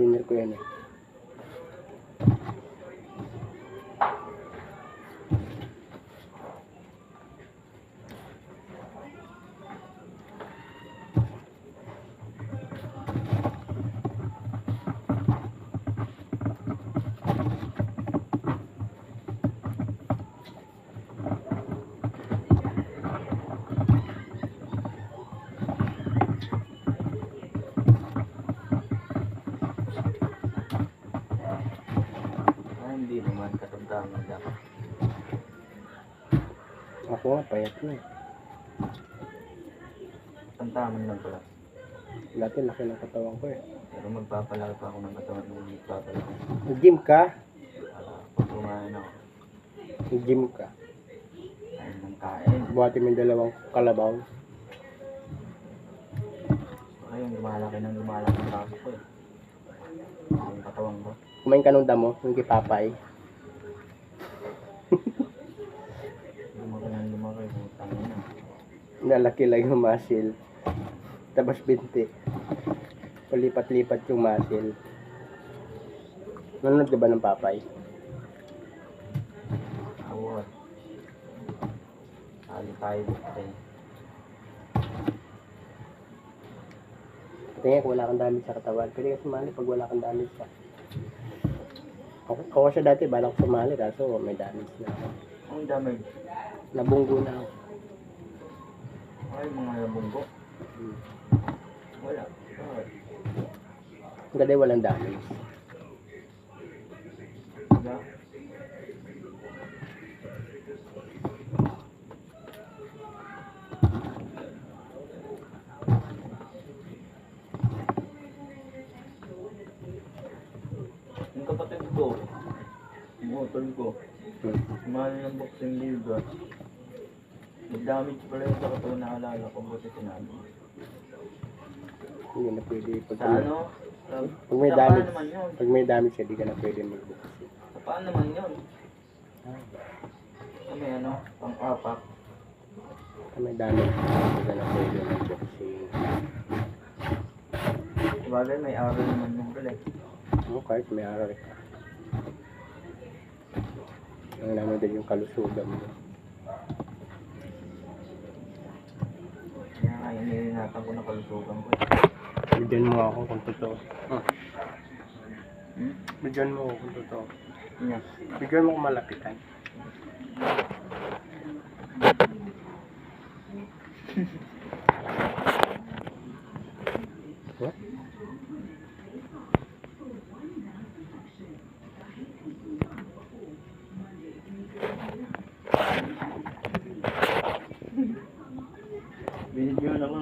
dinner ko yan eh. Hindi naman katamtaman dapat. Ako nga, payat na eh. Katamtaman lang pala. Dati laki ng katawan ko eh. Pero magpapalaki pa ako ng katawan ng magpapalaki. Nag-gym ka? Pag kumain ako, Nag-gym ka? kain ng kain. Buhatin mo yung 2 kalabaw. Ayun, lumalaki ang braso ko eh. Yung katawan ko. Kumain ka nung damo, yung kay Papay. Lumaki, putang ina. Nalaki lang yung muscle. Tapos binti. Palipat-lipat yung muscle. Nanonood ka ba ng Papay? Award. Sali tayo dito. Tingnan kung wala kang damage sa katawan. Pwede ka sumali pag wala kang damage sa... Ako siya dati, balak ko sumali kaso may damage na ako. Ang dami. Nabunggo na ako. Ay, mga nabunggo. Wala. Bakit? Gaday walang damage. Diba? Yung kapatid ko, yung utol ko, sumali ng boxing liga. Nag-damage pala yung sa katawan na alala ko, buti sinabi. Hindi na pwede pag... Sa ano? Pag may Sa damage, paan naman yun? pag may damage, hindi ka na pwede mag-boxing. Sa paan naman yun? Sa may ano? Pang-apak. Pag may damage, hindi ka na pwede mag-boxing. Sabagay, may aral naman yung galit. Kahit may aral ka. Ang naman din yung kalusugan mo. Kaya nga, iniinatan ko na kalusugan ko. Bigyan mo ako kung totoo. Hmm? Bigyan mo ako kung totoo. Yeah. Bigyan mo kung malapitan. What?